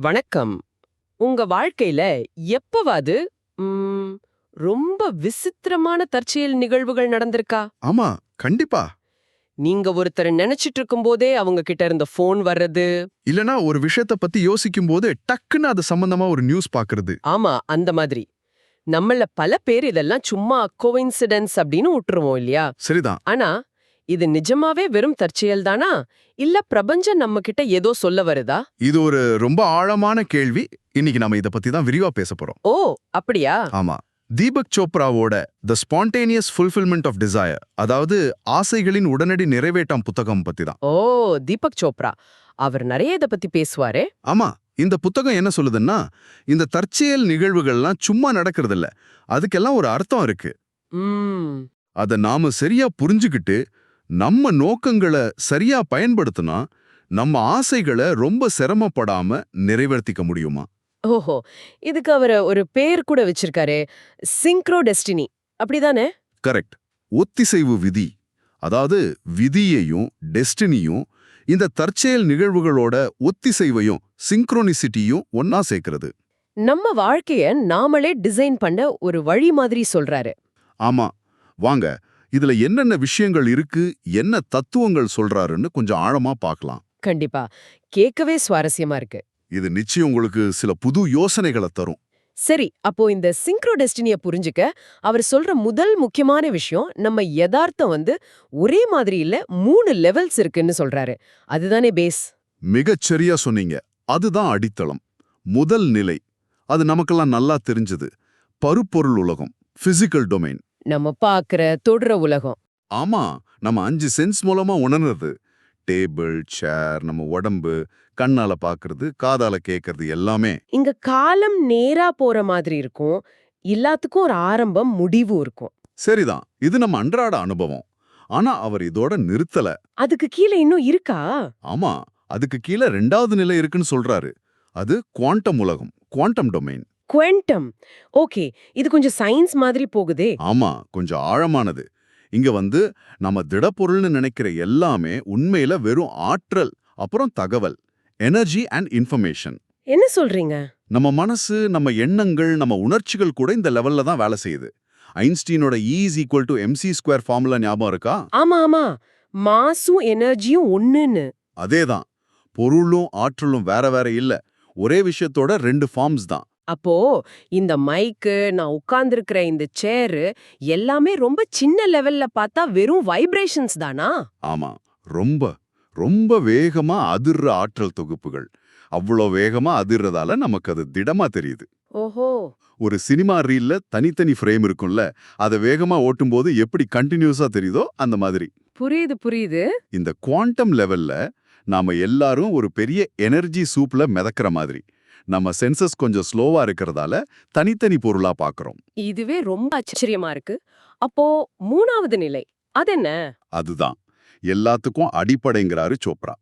வணக்கம். உங்க வாழ்க்கையில எப்பவாது ம், ரொம்ப விசித்திரமான தற்செயல் நிகழ்வுகள் நடந்திருக்கா? ஆமா, கண்டிப்பா. நீங்க ஒருத்தரை நினைச்சிட்டு இருக்கும்போதே அவங்க கிட்ட இருந்த ஃபோன் வர்றது. இல்லனா ஒரு விஷயத்த பத்தி யோசிக்கும்போது டக்குன்னு அது சம்பந்தமா ஒரு நியூஸ் பாக்குறது. ஆமா, அந்த மாதிரி. நம்மள பல பேர் இதெல்லாம் சும்மா கோஇன்சிடென்ஸ் அப்படின்னு விட்டுருவோம் இல்லையா? சரிதான். ஆனா, இது நிஜமாவே வெறும் தற்செயல் தானா? இல்ல பிரபஞ்சம் நம்ம கிட்ட ஏதோ சொல்ல வருதா? இது ஒரு ரொம்ப ஆழமான கேள்வி. இன்னைக்கு நாம இத பத்தி தான் விரிவா பேச போறோம். ஓ, அப்படியா? ஆமா. தீபக் சோப்ராவோட தி ஸ்பான்டேனியஸ் ஃபுல்ஃபில்மென்ட் ஆஃப் டிசையர், அதாவது ஆசைகளின் உடனடி நிறைவேற்றம் புத்தகம் பத்தி தான். ஓ, தீபக் சோப்ரா. அவர் நிறைய இத பத்தி பேசுவாரே. ஆமா, இந்த புத்தகம் என்ன சொல்லுதுன்னா, இந்த தற்செயல் நிகழ்வுகள்லாம் சும்மா நடக்கிறதில்ல. அதுக்கெல்லாம் ஒரு அர்த்தம் இருக்கு. ம். அத நாம சரியா புரிஞ்சுகிட்டு, நம்ம நோக்கங்களை சரியா பயன்படுத்தினா, நம்ம ஆசைகளை ரொம்ப சிரமப்படாம நிறைவேற்றிக்க முடியுமா? ஓஹோ! இதுக்கு அவரு ஒரு பேர் கூட வச்சிருக்காரே. Synchrodestiny. அப்படிதானே? கரெக்ட். ஒத்திசைவு விதி. அதாவது விதியையும் டெஸ்டினியும் இந்த தற்செயல் நிகழ்வுகளோட ஒத்திசைவையும் சிங்க்ரோனிசிட்டியும் ஒன்னா சேர்க்கிறது. நம்ம வாழ்க்கைய நாமளே டிசைன் பண்ண ஒரு வழி மாதிரி சொல்றாரு. ஆமா, வாங்க இதுல என்னென்ன விஷயங்கள் இருக்கு, என்ன தத்துவங்கள் சொல்றாருன்னு கொஞ்சம் ஆழமா பார்க்கலாம். கண்டிப்பா. கேட்கவே சுவாரஸ்யமா இருக்கு. இது நிச்சயம் உங்களுக்கு சில புது யோசனைகளை தரும். சரி, அப்போ இந்த சிங்க்ரோ டெஸ்டினிய புரிஞ்சுக்க அவர் சொல்ற முதல் முக்கியமான விஷயம், நம்ம யதார்த்தம் ஒரே மாதிரி இல்ல, 3 லெவல்ஸ் இருக்குன்னு சொல்றாரு. அதுதானே பேஸ்? மிகச்சரியா சொன்னீங்க. அதுதான் அடித்தளம். முதல் நிலை, அது நமக்கெல்லாம் நல்லா தெரிஞ்சது, பருப்பொருள் உலகம், பிசிக்கல் டொமைன். நம்ம பார்க்கிற, தொடுற உலகம். ஆமா, நம்ம 5 சென்ஸ் மூலமா உணர்றது. டேபிள், சேர், நம்ம உடம்பு, கண்ணால பாக்குறது, காதால கேட்கறது எல்லாமே. இங்க காலம் நேரா போற மாதிரி இருக்கும். எல்லாத்துக்கும் ஒரு ஆரம்பம், முடிவும் இருக்கும். சரிதான், இது நம்ம அன்றாட அனுபவம். ஆனா அவர் இதோட நிறுத்தல. அதுக்கு கீழ இன்னும் இருக்கா? ஆமா, அதுக்கு கீழே 2வது நிலை இருக்குன்னு சொல்றாரு. அது குவாண்டம் உலகம், குவாண்டம் டொமைன். குவாண்டம். ஓகே, இது கொஞ்சம் சயின்ஸ் மாதிரி போகுதே. ஆமா, கொஞ்சம் ஆழமானது. இங்க நம்ம திடப்பொருள்னு நினைக்கிற எல்லாமே உண்மையில வெறும் ஆற்றல், அப்புறம் தகவல், எனர்ஜி அண்ட் இன்ஃபர்மேஷன். என்ன சொல்றீங்க? நம்ம மனசு, நம்ம எண்ணங்கள், நம்ம உணர்ச்சிகள் கூட இந்த லெவல்ல தான் வேலை செய்யுது. ஐன்ஸ்டீனோட E = mc² ஃபார்முலா ஞாபகம் இருக்கா? ஆமா ஆமா, மாசும் எனர்ஜியும் ஒண்ணுன்னு. அதேதான். பொருளும் ஆற்றலும் வேற வேற இல்ல. ஒரே விஷயத்தோட 2 ஃபார்ம்ஸ் தான். அப்போ இந்த மைக்கு, நான் உட்கார்ந்திருக்கிற இந்த சேரு எல்லாமே ரொம்ப சின்ன லெவல்ல பார்த்தா வெறும் வைப்ரேஷன்ஸ் தானா? ஆமா, ரொம்ப ரொம்ப வேகமா அதிர்ற ஆற்றல் தொகுப்புகள். அவ்வளோ வேகமா அதிர்றதால நமக்கு அது திடமா தெரியுது. ஓஹோ. ஒரு சினிமா ரீல்ல தனித்தனி ஃப்ரேம் இருக்கும்ல, அதை வேகமா ஓட்டும்போது எப்படி கண்டினியூஸா தெரியுதோ அந்த மாதிரி. புரியுது புரியுது. இந்த குவாண்டம் லெவல்ல நாம எல்லாரும் ஒரு பெரிய எனர்ஜி சூப்ல மிதக்கிற மாதிரி. நம்ம சென்சஸ் கொஞ்சம் ஸ்லோவா இருக்கிறதால தனித்தனி பொருளா பார்க்கறோம். இதுவே ரொம்ப ஆச்சரியமா இருக்கு. அப்போ 3வது நிலை அதென்ன? அதுதான் எல்லாத்துக்கும் அடிப்படைங்கிறாரு சோப்ரா.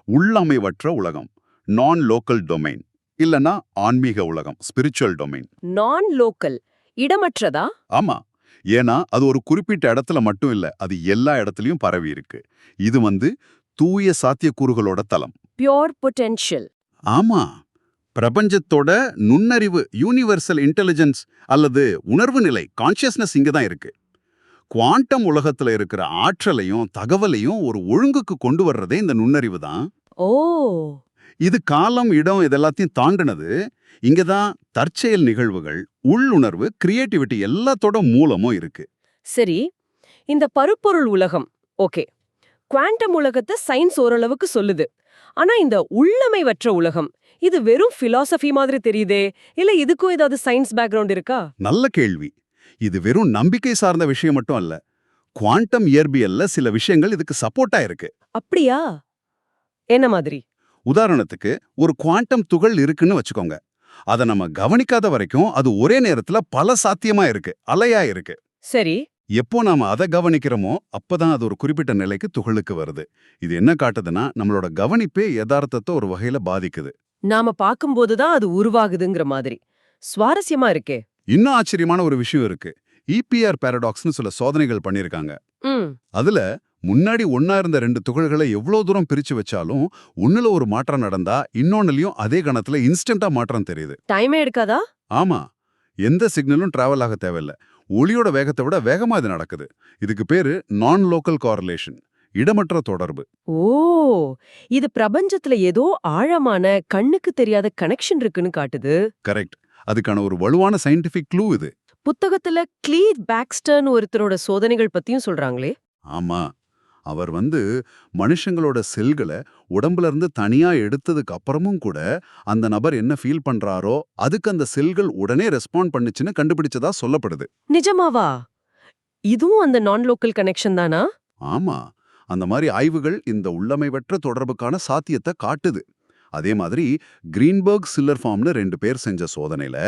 உள்ளமைவற்ற உலகம், நான் லோக்கல் டொமைன், இல்லனா ஆன்மீக உலகம், ஸ்பிரிச்சுவல் டொமைன். நான் லோக்கல், இடமற்றதா? ஆமா, ஏன்னா அது ஒரு குறிப்பிட்ட இடத்துல மட்டும் இல்ல, அது எல்லா இடத்துலயும் பரவி இருக்கு. இது தூய சாத்தியக்கூறுகளோட தளம். Pure potential. ஆமா, பிரபஞ்சத்தோட நுண்ணறிவு, யூனிவர்சல் இன்டெலிஜென்ஸ் அல்லது உணர்வு நிலை, கான்ஷியஸ்னஸ் இங்க தான் இருக்கு. குவாண்டம் உலகத்துல இருக்கிற ஆற்றலையும் தகவலையும் ஒரு ஒழுங்குக்கு கொண்டு வர்றதே இந்த நுண்ணறிவு தான். ஓ. இது காலம், இடம் இதெல்லாத்தையும் தாண்டினது. இங்க தான் தற்செயல் நிகழ்வுகள், உள்ளுணர்வு, கிரியேட்டிவிட்டி எல்லாத்தோட மூலமும் இருக்கு. சரி, இந்த பருப்பொருள் உலகம் ஓகே, குவாண்டம் உலகத்தை சயின்ஸ் ஓரளவுக்கு சொல்லுது. ஆனா இந்த உள்ளமைவற்ற உலகம், இது வெறும் பிலாசபி மாதிரி தெரியுதே. இல்ல இதுக்கும் ஏதாவது சயின்ஸ் பேக்ரவுண்ட் இருக்கா? நல்ல கேள்வி. இது வெறும் நம்பிக்கை சார்ந்த விஷயம் மட்டும் அல்ல. குவாண்டம் இயற்பியல்ல சில விஷயங்கள் இதுக்கு சப்போர்ட்டா இருக்கு. அப்படியா? என்ன மாதிரி? உதாரணத்துக்கு, ஒரு குவாண்டம் துகள் இருக்குன்னு வச்சுக்கோங்க. அதை நம்ம கவனிக்காத வரைக்கும் அது ஒரே நேரத்துல பல சாத்தியமா இருக்கு, அலையா இருக்கு. சரி. எப்போ நாம அதை கவனிக்கிறோமோ அப்பதான் அது ஒரு குறிப்பிட்ட நிலைக்கு துகளுக்கு வருது. இது என்ன காட்டுதுன்னா, நம்மளோட கவனிப்பே யதார்த்தத்தை ஒரு வகையில பாதிக்குது. நாம பார்க்கும்போது தான் அது உருவாகுதுங்கிற மாதிரி. சுவாரஸ்யமா இருக்கே. இன்னும் ஆச்சரியமான ஒரு விஷயம் இருக்கு. EPR பாரடாக்ஸ்னு சில சோதனைகள் பண்ணிருக்காங்க. ம். அதுல முன்னாடி ஒன்னா இருந்த ரெண்டு துகள்களை எவ்வளவு தூரம் பிரிச்சு வச்சாலும் ஒண்ணுல ஒரு மாற்றம் நடந்தா இன்னொன்னுலயும் அதே கணத்துல இன்ஸ்டன்டா மாற்றம் தெரியுது. டைமே எடுக்காதா? ஆமா, எந்த சிக்னலும் டிராவல் ஆக தேவையில்ல. ஒளியோட வேகத்தை விட வேகமா இது நடக்குது. இதுக்கு பேரு நான் லோக்கல் காரலேஷன், இடமற்ற தொடர்பு. ஓ, இது பிரபஞ்சத்துல ஏதோ ஆழமான கண்ணுக்கு தெரியாத கனெக்ஷன் இருக்குன்னு காட்டுது. கரெக்ட். அதுக்கான ஒரு வலுவான சயின்டிபிக் க்ளூ இது. புத்தகத்துல கிளீத் பேக்ஸ்டர்னு ஒருத்தரோட சோதனைகள் பத்தியும் சொல்றாங்களே. ஆமா, அவர் மனுஷங்களோட செல்களை உடம்புல இருந்து தனியா எடுத்ததுக்கு அப்புறமும் கூட அந்த நபர் என்ன ஃபீல் பண்றாரோ அதுக்கு அந்த செல்கள் உடனே ரெஸ்பாண்ட் பண்ணுச்சுன்னு கண்டுபிடிச்சதா சொல்லப்படுது. நிஜமாவா? இதுவும் அந்த நான் லோக்கல் கனெக்ஷன் தானா? ஆமா, அந்த மாதிரி ஆய்வுகள் இந்த உள்ளமைவற்ற தொடர்புக்கான சாத்தியத்தை காட்டுது. அதே மாதிரி கிரீன்பர்க் சில்லர்ஃபார்ம்னு 2 பேர் செஞ்ச சோதனையில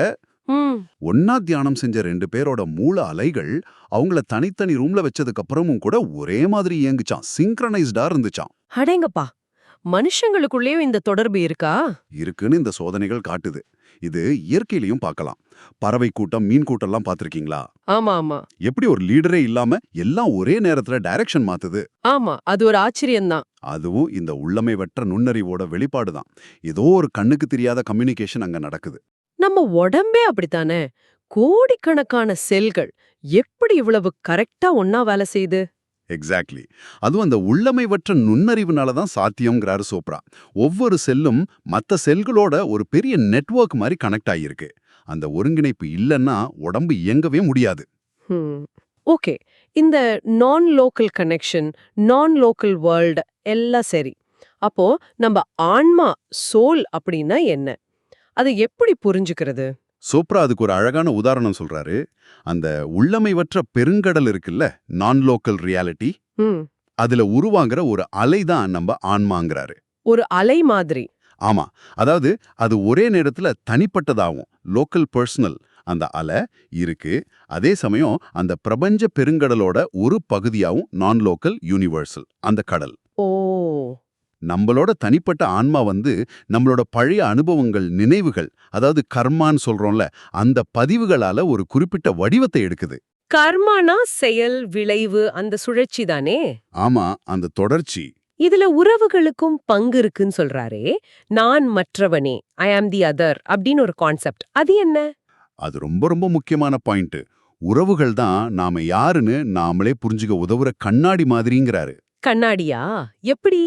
ஒன்னா தியானம் செஞ்ச 2 பேரோட மூல அலைகள் அவங்கள தனித்தனி ரூம்ல வச்சதுக்கு அப்புறமும் கூட ஒரே மாதிரி இயங்குச்சான், சிங்க்ரனைஸ்டா இருந்துச்சான். அடேங்கப்பா, மனுஷங்களுக்குள்ளேயும் இந்த தொடர்பு இருக்கா? இருக்குன்னு இந்த சோதனைகள் காட்டுது. இது இயற்கையிலையும் பார்க்கலாம். பறவை கூட்டம், மீன் கூட்டம்லாம் பார்த்திருக்கீங்களா? ஆமா ஆமா. எப்படி ஒரு லீடரே இல்லாம எல்லாம் ஒரே நேரத்துல டைரக்ஷன் மாத்துது. ஆமா, அது ஒரு ஆச்சரியம்தான். அதுவும் இந்த உள்ளமைவற்ற நுண்ணறிவோட வெளிப்பாடுதான். ஏதோ ஒரு கண்ணுக்கு தெரியாத கம்யூனிகேஷன் அங்க நடக்குது. நம்ம உடம்பே அப்படித்தானே. கோடிக்கணக்கான செல்கள் எப்படி இவ்வளவு கரெக்டா ஒன்னா வேலை செய்யுது? எக்ஸாக்ட்லி. அதுவும் அந்த உள்ளமைவற்ற நுண்ணறிவுனால தான் சாத்தியம்ங்கிறாரு சோப்ரா. ஒவ்வொரு செல்லும் மற்ற செல்களோட ஒரு பெரிய நெட்வொர்க் மாதிரி கனெக்ட் ஆகியிருக்கு. அந்த ஒருங்கிணைப்பு இல்லைன்னா உடம்பு இயங்கவே முடியாது. ஓகே, இந்த நான் லோக்கல் கனெக்ஷன், நான் லோக்கல் வேர்ல்டு எல்லாம் சரி. அப்போ நம்ம ஆன்மா, சோல் அப்படின்னா என்ன? அதை எப்படி புரிஞ்சுக்கிறது? சோப்ரா அதுக்கு ஒரு அழகான உதாரணம் சொல்றாரு. அந்த உள்ளமைவற்ற பெருங்கடல் இருக்குல்ல, நான் லோக்கல் ரியாலிட்டி, அதுல உருவாகிற ஒரு அலை தான் நம்ம ஆன்மாங்கிறாரு. ஒரு அலை மாதிரி? ஆமா, அதாவது அது ஒரே நேரத்துல தனிப்பட்டதாகும், லோக்கல் பர்சனல் அந்த அலை இருக்கு. அதே சமயம் அந்த பிரபஞ்ச பெருங்கடலோட ஒரு பகுதியாவும் நான் லோக்கல் யூனிவர்சல் அந்த கடல். ஓ, நம்மளோட தனிப்பட்ட ஆன்மா நம்மளோட பழைய அனுபவங்கள், நினைவுகள், அதாவது கர்மான்னு சொல்றோம்ல, அந்த பதிவுகளால ஒரு குறிப்பிட்ட வடிவத்தை எடுக்குது. கர்மானா செயல், விளைவு, அந்த சுழற்சி தானே? ஆமா, அந்த தொடர்ச்சி. இதுல உறவுகளுக்கும் பங்கு இருக்குன்னு சொல்றாரே. நான் மற்றவனே, ஐ ஆம் தி அதர் அப்படின்னு ஒரு கான்செப்ட், அது என்ன? அது ரொம்ப ரொம்ப முக்கியமான பாயிண்ட். உறவுகள் தான் நாம யாருன்னு நாமளே புரிஞ்சுக்க உதவுற கண்ணாடி மாதிரிங்கிறாரு. கண்ணாடியா? எப்படி?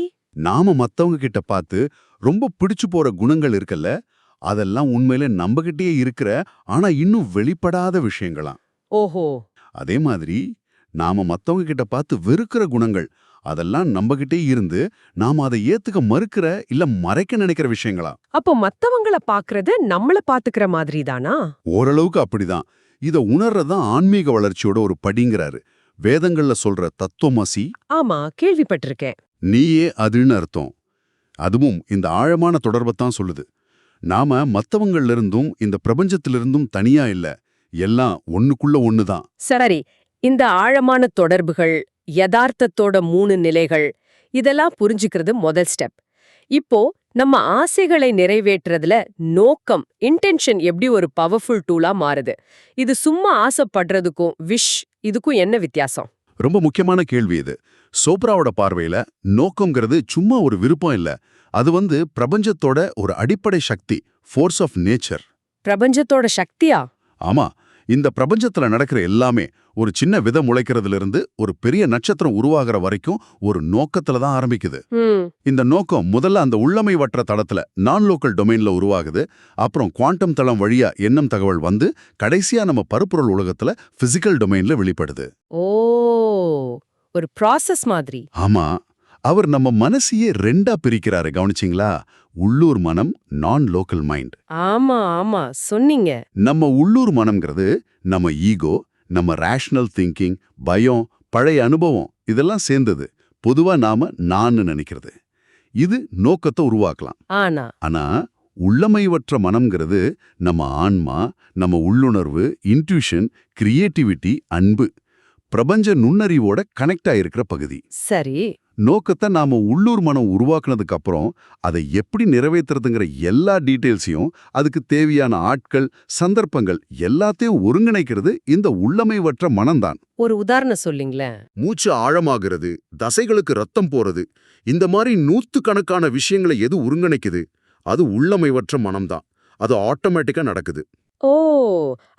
நாம மத்தவங்க கிட்ட பார்த்து ரொம்ப பிடிச்சு போற குணங்கள் இருக்குல்ல, அதெல்லாம் உண்மையில நம்மகிட்டயே இருக்கிற ஆனா இன்னும் வெளிப்படாத விஷயங்களாம். ஓஹோ. அதே மாதிரி நாம மத்தவங்க கிட்ட பார்த்து வெறுக்கிற குணங்கள், அதெல்லாம் நம்மகிட்டே இருந்து நாம அதை ஏத்துக்க மறுக்கிற இல்ல மறைக்க நினைக்கிற விஷயங்களா. அப்போ மத்தவங்கள பாக்குறது நம்மள பாத்துக்கிற மாதிரி தானா? ஓரளவுக்கு அப்படிதான். இத உணர்றதான் ஆன்மீக வளர்ச்சியோட ஒரு படிங்கிறாரு. வேதங்கள்ல சொல்ற தத்துவமசி, ஆமா, கேள்விப்பட்டிருக்கேன். நீயே அதுன்னு அர்த்தம். அதுவும் இந்த ஆழமான தொடர்பத்தான் சொல்லுது. நாம மத்தவங்கள்ல இருந்தும் இந்த பிரபஞ்சத்திலிருந்தும் தனியா இல்ல, எல்லாம் ஒண்ணுக்குள்ள ஒண்ணுதான். சரி, இந்த ஆழமான தொடர்புகள், யதார்த்தத்தோட 3 நிலைகள், இதெல்லாம் புரிஞ்சுக்கிறது முதல் ஸ்டெப். இப்போ நம்ம ஆசைகளை நிறைவேற்றுறதுல நோக்கம், இன்டென்ஷன் எப்படி ஒரு பவர்ஃபுல் டூலா மாறுது? இது சும்மா ஆசைப்படுறதுக்கும் இதுக்கும் என்ன வித்தியாசம்? ரொம்ப முக்கியமான கேள்வி இது. சோப்ராவோட பார்வையில நோக்கம்ங்கிறது சும்மா ஒரு விருப்பம் இல்ல, அது பிரபஞ்சத்தோட ஒரு அடிப்படை சக்தி, ஃபோர்ஸ் ஆஃப் நேச்சர். பிரபஞ்சத்தோட சக்தியா? ஆமா, இந்த பிரபஞ்சத்துல நடக்கிற எல்லாமே ஒரு சின்ன விதை முளைக்கிறதுல இருந்து ஒரு பெரிய நட்சத்திரம் உருவாகிற வரைக்கும் ஒரு நோக்கத்துல தான் ஆரம்பிக்குது. இந்த நோக்கம் முதல்ல அந்த உள்ளமைவற்ற தளத்துல நான் லோக்கல் டொமைன்ல உருவாகுது. அப்புறம் குவாண்டம் தளம் வழியா எண்ணம் தகவல் கடைசியா நம்ம பருப்பொருள் உலகத்துல பிசிக்கல் டொமைன்ல வெளிப்படுது. ஓ, ஒரு ப்ராசஸ் மாதிரி. ஆமா, அவர் நம்ம மனசையே 2ஆ பிரிக்கிறாரு, கவனிச்சிங்களா? உள்ளூர் மனம், நான் லோக்கல் மைண்ட். ஆமா ஆமா, சொன்னீங்க. நம்ம உள்ளூர் மனம்ங்கிறது நம்ம ஈகோ, நம்ம ரேஷனல் திங்கிங், பயம், பழைய அனுபவம், இதெல்லாம் சேர்ந்தது. பொதுவா நாம நான் நினைக்கிறது. இது நோக்கத்தை உருவாக்கலாம். ஆனா உள்ளமைவற்ற மனம்ங்கிறது நம்ம ஆன்மா, நம்ம உள்ளுணர்வு, இன்ட்யூஷன், கிரியேட்டிவிட்டி, அன்பு, பிரபஞ்ச நுண்ணறிவோட கனெக்ட் ஆயிருக்கிற பகுதி. சரி. நோக்கத்தை நாம உள்ளூர் மனம் உருவாக்குனதுக்கு அப்புறம் அதை எப்படி நிறைவேற்றுறதுங்கிற எல்லா டீட்டெயில்ஸையும், அதுக்கு தேவையான ஆட்கள், சந்தர்ப்பங்கள் எல்லாத்தையும் ஒருங்கிணைக்கிறது இந்த உள்ளமைவற்ற மனம்தான். ஒரு உதாரணம் சொல்லிங்களேன். மூச்சு ஆழமாகிறது, தசைகளுக்கு ரத்தம் போறது, இந்த மாதிரி நூத்துக்கணக்கான விஷயங்களை எது ஒருங்கிணைக்குது, அது உள்ளமைவற்ற மனம்தான். அது ஆட்டோமேட்டிக்கா நடக்குது. ஓ,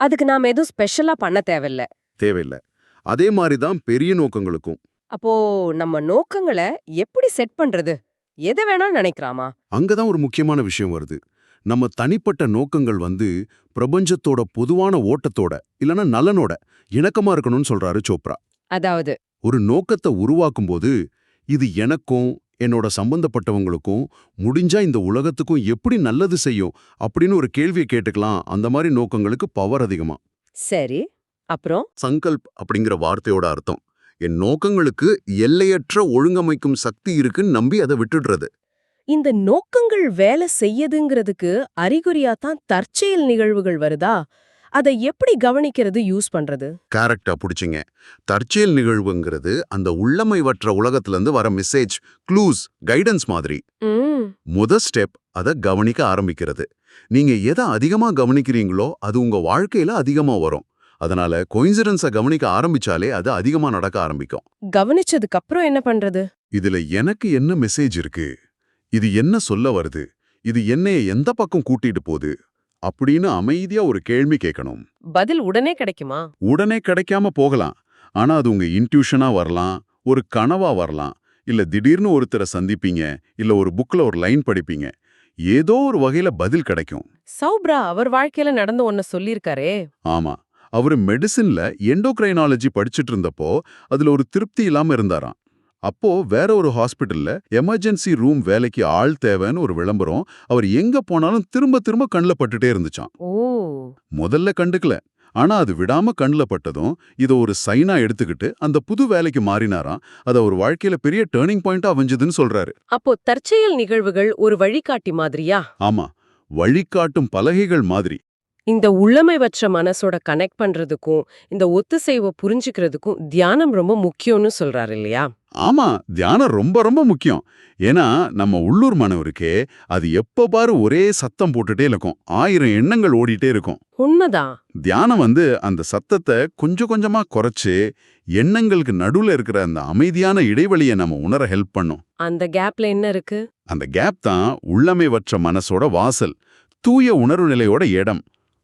அதுக்கு நாம எதுவும் ஸ்பெஷலா பண்ண தேவையில்ல. தேவையில்லை. அதே மாதிரி தான் பெரிய நோக்கங்களுக்கும். அப்போ நம்ம நோக்கங்களை எப்படி செட் பண்றது? எதை வேணாலும் நினைக்கலாமா? அங்கதான் ஒரு முக்கியமான விஷயம் வருது. நம்ம தனிப்பட்ட நோக்கங்கள் பிரபஞ்சத்தோட பொதுவான ஓட்டத்தோட இல்லனா நலனோட இணக்கமா இருக்கணும்னு சொல்றாரு சோப்ரா. அதாவது ஒரு நோக்கத்தை உருவாக்கும்போது இது எனக்கும் என்னோட சம்பந்தப்பட்டவங்களுக்கும் முடிஞ்சா இந்த உலகத்துக்கும் எப்படி நல்லது செய்யும் அப்படின்னு ஒரு கேள்வியை கேட்டுக்கலாம். அந்த மாதிரி நோக்கங்களுக்கு பவர் அதிகமா. சரி, அப்புறம் சங்கல்ப் அப்படிங்கிற வார்த்தையோட அர்த்தம் என் நோக்கங்களுக்கு எல்லையற்ற ஒழுங்கமைக்கும் சக்தி இருக்குன்னு நம்பி அதை விட்டுடுறது. இந்த நோக்கங்கள் வேலை செய்யுதுங்கிறதுக்கு அறிகுறியா தான் தற்செயல் நிகழ்வுகள் வருதா? அதை எப்படி கவனிக்கிறது, யூஸ் பண்றது? கரெக்டா புடிச்சிங்க. தற்செயல் நிகழ்வுங்கிறது அந்த உள்ளமைவற்ற உலகத்திலிருந்து வர மெசேஜ், க்ளூஸ், கைடன்ஸ் மாதிரி. முத ஸ்டெப் அதை கவனிக்க ஆரம்பிக்கிறது. நீங்க எதை அதிகமா கவனிக்கிறீங்களோ அது உங்க வாழ்க்கையில அதிகமா வரும். அதனால கோயின்சிடன்ஸை கவனிக்க ஆரம்பிச்சாலே அது அதிகமா நடக்க ஆரம்பிக்கும். கவனிச்சதுக்கு அப்புறம் என்ன பண்றது? இதுல எனக்கு என்ன மெசேஜ் இருக்கு, இது என்ன சொல்ல வருது, இது என்னைய எந்த பக்கம் கூட்டிட்டு போகுது அப்படின்னு அமைதியா ஒரு கேள்வி கேட்கணும். பதில் உடனே கிடைக்குமா? உடனே கிடைக்காம போகலாம். ஆனா அது உங்க இன்ட்யூஷனா வரலாம், ஒரு கனவா வரலாம், இல்ல திடீர்னு ஒருத்தரை சந்திப்பீங்க, இல்ல ஒரு புக்ல ஒரு லைன் படிப்பீங்க. ஏதோ ஒரு வகையில பதில் கிடைக்கும். சௌப்ரா அவர் வாழ்க்கையில நடந்த ஒன்ன சொல்லிருக்காரே. ஆமா, அவரு மெடிசின்ல எண்டோக்ரைனாலஜி படிச்சிட்டு இருந்தப்போ அதுல ஒரு திருப்தி இல்லாம இருந்தாராம். அப்போ வேற ஒரு ஹாஸ்பிடல்ல எமர்ஜென்சி ரூம் வேலைக்கு ஆள் தேவைன்னு ஒரு விளம்பரம் அவர் எங்க போனாலும் திரும்ப திரும்ப கண்ணுல பட்டுட்டே இருந்துச்சாம். ஓ, முதல்ல கண்டுக்கல. ஆனா அது விடாம கண்ணுல பட்டதும் இத ஒரு சைனா எடுத்துக்கிட்டு அந்த புது வேலைக்கு மாறினாராம். அது ஒரு வாழ்க்கையில பெரிய டேர்னிங் பாயிண்டா அமைஞ்சதுன்னு சொல்றாரு. அப்போ தற்செயல் நிகழ்வுகள் ஒரு வழிகாட்டி மாதிரியா? ஆமா, வழிகாட்டும் பலகைகள் மாதிரி. இந்த உள்ளமைவற்ற மனசோட கனெக்ட் பண்றதுக்கும் இந்த ஒத்துசைவை புரிஞ்சுக்கிறதுக்கும் தியானம் ரொம்ப முக்கியம்னு சொல்றாரு இல்லையா? ஆமா, தியானம் ரொம்ப ரொம்ப முக்கியம். ஏன்னா நம்ம உள்ளூர் மனம் இருக்கே, அது எப்ப பாரு ஒரே சத்தம் போட்டுட்டே இருக்கும், 1000 எண்ணங்கள் ஓடிட்டே இருக்கும். உண்மைதான். தியானம் அந்த சத்தத்தை கொஞ்சம் கொஞ்சமா குறைச்சு எண்ணங்களுக்கு நடுவுல இருக்கிற அந்த அமைதியான இடைவெளியை நம்ம உணர ஹெல்ப் பண்ணும். அந்த கேப்ல என்ன இருக்கு? அந்த கேப் தான் உள்ளமைவற்ற மனசோட வாசல், தூய உணர்வு நிலையோட இடம்.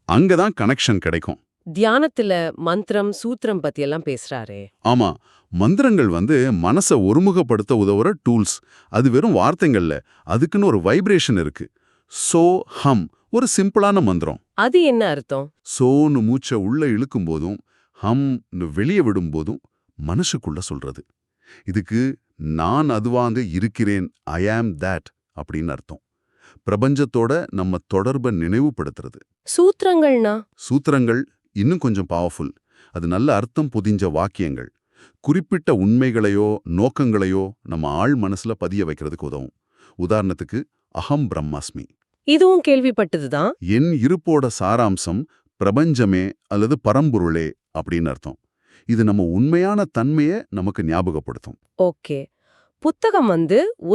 அங்கதான் கனெக்ஷன் கிடைக்கும். தியானத்துல மந்திரம், சூத்திரம் பத்தி எல்லாம் பேசுறாரே. ஆமா, மந்திரங்கள் மனசை ஒருமுகப்படுத்த உதவுற டூல்ஸ். அது வெறும் வார்த்தைகள்ல, அதுக்குன்னு ஒரு வைப்ரேஷன் இருக்கு. சோ ஹம் ஒரு சிம்பிளான மந்திரம். அது என்ன அர்த்தம்? சோன்னு மூச்சை உள்ள இழுக்கும் போதும் ஹம்னு வெளியே விடும் போதும் மனசுக்குள்ள சொல்றது. இதுக்கு நான் அதுவாங்க இருக்கிறேன், ஐ ஆம் தட் அப்படின்னு அர்த்தம். பிரபஞ்சத்தோட நம்ம தொடர்பை நினைவுபடுத்துறது. சூத்திரங்கள்னா? சூத்திரங்கள் இன்னும் கொஞ்சம் பவர்ஃபுல். அது நல்ல அர்த்தம் பொதிஞ்ச வாக்கியங்கள். குறிப்பிட்ட உண்மைகளையோ நோக்கங்களையோ நம்ம ஆழ் மனசுல பதிய வைக்கிறதுக்கு உதவும். உதாரணத்துக்கு அகம் பிரம்மாஸ்மி. இதுவும் கேள்விப்பட்டதுதான். என் இருப்போட சாராம்சம் பிரபஞ்சமே அல்லது பரம்பொருளே அப்படின்னு அர்த்தம். இது நம்ம உண்மையான தன்மையை நமக்கு ஞாபகப்படுத்தும். ஓகே. புத்தகம்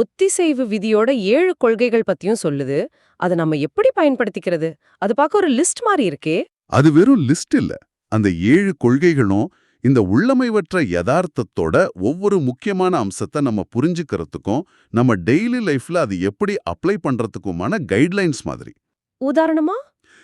ஒத்திசைவு விதியோட 7 கொள்கைகள் பத்தியும் சொல்லுது. அதை நம்ம எப்படி பயன்படுத்திக்கிறது? அது பார்க்க ஒரு லிஸ்ட் மாதிரி இருக்கே. அது வெறும் லிஸ்ட் இல்ல. அந்த 7 கொள்கைகளும் இந்த உள்ளமைவற்ற யதார்த்தத்தோட ஒவ்வொரு முக்கியமான அம்சத்தை நம்ம புரிஞ்சுக்கிறதுக்கும் நம்ம டெய்லி லைஃப்ல அது எப்படி அப்ளை பண்றதுக்குமான கைட்லைன்ஸ் மாதிரி. உதாரணமா?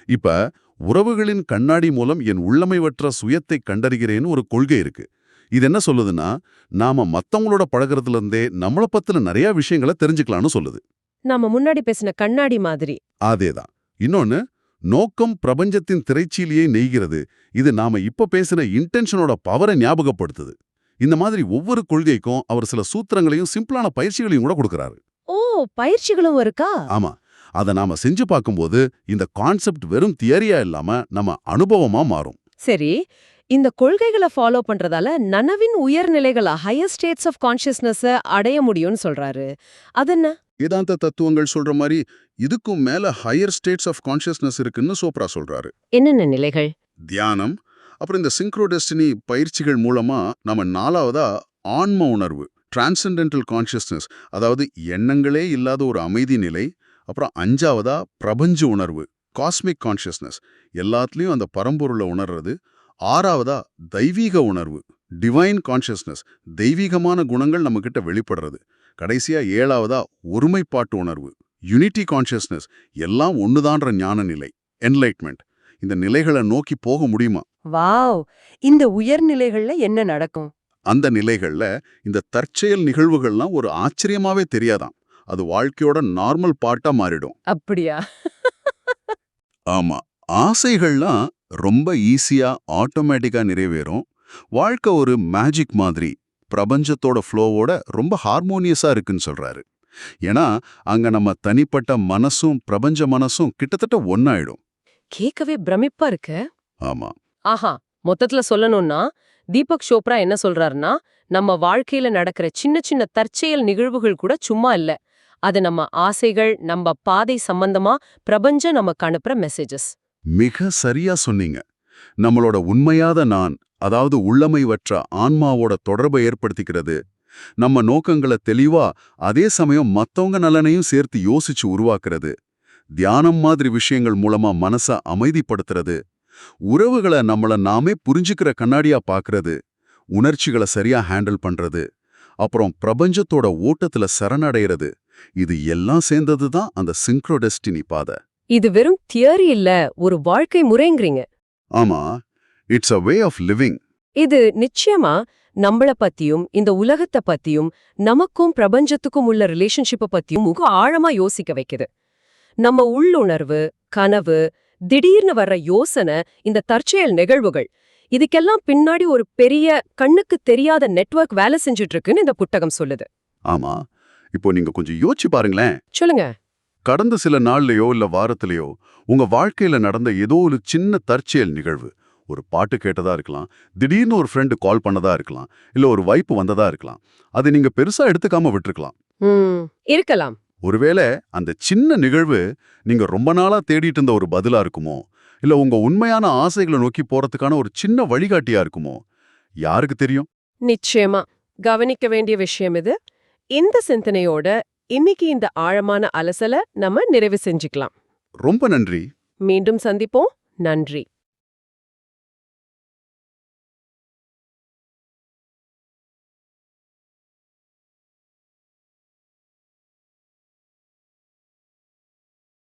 இப்ப உறவுகளின் கண்ணாடி மூலம் என் உள்ளமைவற்ற சுயத்தை கண்டறிகிறேன்னு ஒரு கொள்கை இருக்கு. இது என்ன சொல்லுதுன்னா, நாம மத்தவங்களோட பழகுறதுல இருந்தே நம்மளை பத்தின நிறைய விஷயங்களை தெரிஞ்சுக்கலாம்னு சொல்லுது. நாம முன்னாடி பேசின கண்ணாடி மாதிரி. அதேதான். இன்னொன்னு, நோக்கம் பிரபஞ்சத்தின் திரைச்சீலியை நெய்கிறது. இது நாம இப்ப பேசின இன்டென்ஷனோட பவரை ஞாபகப்படுத்துது. இந்த மாதிரி ஒவ்வொரு கொள்கைக்கும் அவர் சில சூத்திரங்களையும் சிம்பிளான பயிற்சிகளையும் கூட கொடுக்கறாரு. ஓ, பயிற்சிகளும் இருக்கா? ஆமா, அதை நாம செஞ்சு பார்க்கும்போது இந்த கான்செப்ட் வெறும் தியரியா இல்லாம நம்ம அனுபவமா மாறும். சரி, இந்த கொள்கைகளை ஃபாலோ பண்றதால நனவின் உயர்நிலைகளா, ஹையர் ஸ்டேட்ஸ் ஆஃப் கான்ஷியஸ்னஸ் அடைய முடியும்னு சொல்றாரு. அதென்ன? வேதாந்த தத்துவங்கள் சொல்ற மாதிரி இதுக்கும் மேல ஹையர் ஸ்டேட்ஸ் ஆஃப் கான்ஷியஸ்னஸ் இருக்குன்னு சோப்ரா சொல்றாரு. என்னென்ன நிலைகள்? தியானம், அப்புறம் இந்த சிங்க்ரோடெஸ்டினி பயிற்சிகள் மூலமா நம்ம 4வதா ஆன்ம உணர்வு, டிரான்சென்டென்டல் கான்ஷியஸ்னஸ், அதாவது எண்ணங்களே இல்லாத ஒரு அமைதி நிலை. அப்புறம் 5ஆவதா பிரபஞ்ச உணர்வு, காஸ்மிக் கான்ஷியஸ்னஸ், எல்லாத்துலேயும் அந்த பரம்பொருளை உணர்றது. 6ஆவதா தெய்வீக உணர்வு, டிவைன் கான்ஷியஸ்னஸ், தெய்வீகமான குணங்கள் நம்மக்கிட்ட வெளிப்படுறது. கடைசியா 7ஆவதா ஒருமைப்பாட்டு உணர்வு, யூனிட்டி கான்ஷியஸ்னஸ், எல்லாம் ஒண்ணுதான்ற ஞான நிலை, என்லைட்மெண்ட். இந்த நிலைகளை நோக்கி போக முடியுமா? வாவ், இந்த உயர்நிலைகள்ல என்ன நடக்கும்? அந்த நிலைகள்ல இந்த தற்செயல் நிகழ்வுகள்லாம் ஒரு ஆச்சரியமாவே தெரியாதாம். அது வாழ்க்கையோட நார்மல் பார்ட்டா மாறிடும். அப்படியா? ஆமா, ஆசைகள்லாம் ரொம்ப ஈஸியா ஆட்டோமேட்டிக்கா நிறைவேறும். வாழ்க்கை ஒரு மேஜிக் மாதிரி பிரபஞ்சத்தோட ஃப்ளோவோட ரொம்ப ஹார்மோனியஸா இருக்குன்னு சொல்றாரு. ஏன்னா அங்க நம்ம தனிப்பட்ட மனசும் பிரபஞ்ச மனசும் கிட்டத்தட்ட ஒன்னாயிடும். கேட்கவே பிரமிப்பா இருக்கு. ஆமா, ஆஹா, மொத்தத்துல சொல்லணும்னா தீபக் சோப்ரா என்ன சொல்றாருன்னா, நம்ம வாழ்க்கையில நடக்கிற சின்ன சின்ன தற்செயல் நிகழ்வுகள் கூட சும்மா இல்ல. அது நம்ம ஆசைகள், நம்ம பாதை சம்பந்தமா பிரபஞ்சம் நமக்கு அனுப்புற மெசேஜஸ். மிக சரியா சொன்னீங்க. நம்மளோட உண்மையாத நான், அதாவது உள்ளமைவற்ற ஆன்மாவோட தொடர்பை ஏற்படுத்திக்கிறது. நம்ம நோக்கங்களை தெளிவா, அதே சமயம் மத்தவங்க நலனையும் சேர்த்து யோசிச்சு உருவாக்குறது. தியானம் மாதிரி விஷயங்கள் மூலமா மனச அமைதிப்படுத்துறது. உறவுகளை நம்மள நாமே புரிஞ்சுக்கிற கண்ணாடியா பாக்குறது. உணர்ச்சிகளை சரியா ஹேண்டில் பண்றது. அப்புறம் பிரபஞ்சத்தோட ஓட்டத்துல சரணடைறது. இது எல்லாம் சேர்ந்தது தான் அந்த சிங்க்ரோடெஸ்டினி பாதை. இது வெறும் தியரி இல்ல, ஒரு வாழ்க்கை முறைங்கிறீங்க. ஆமா, it's a way of living. இது நிச்சயமா நம்மள பத்தியும் இந்த உலகத்தை பத்தியும் நமக்கும் பிரபஞ்சத்துக்கும் உள்ள ரிலேஷன்ஷிப்பை பத்தியும் மிக ஆழமா யோசிக்க வைக்குது. நம்ம உள்ளுணர்வு, கனவு, திடீர்னு வர்ற யோசனை, இந்த தற்செயல் நிகழ்வுகள், இதுக்கெல்லாம் பின்னாடி ஒரு பெரிய கண்ணுக்கு தெரியாத நெட்வொர்க் வேலை செஞ்சுட்டு இருக்குன்னு இந்த புத்தகம் சொல்லுது. ஆமா, இப்போ நீங்க கொஞ்சம் யோசிச்சு பாருங்களேன். சொல்லுங்க. கடந்த சில நாள்லயோ இல்ல வாரத்திலயோ உங்க வாழ்க்கையில நடந்த ஏதோ ஒரு சின்ன தற்செயல் நிகழ்வு, ஒரு பாட்டு கேட்டதா இருக்கலாம், திடீர்னு ஒரு ஃப்ரெண்டு கால் பண்ணதா இருக்கலாம், இல்ல ஒரு வைப்பு வந்ததா இருக்கலாம். அது நீங்க பெருசா எடுத்துக்காம விட்டுருக்கலாம். இருக்கலாம். ஒருவேளை அந்த சின்ன நிகழ்வு நீங்க ரொம்ப நாளா தேடிட்டு இருந்த ஒரு பதிலா இருக்குமோ, இல்ல உங்க உண்மையான ஆசைகளை நோக்கி போறதுக்கான ஒரு சின்ன வழிகாட்டியா இருக்குமோ, யாருக்கு தெரியும்? நிச்சயமா கவனிக்க வேண்டிய விஷயம் இது. இந்த சிந்தனையோட இன்னைக்கு இந்த ஆழமான அலசலை நம்ம நிறைவு செஞ்சுக்கலாம். ரொம்ப நன்றி. மீண்டும் சந்திப்போம். நன்றி.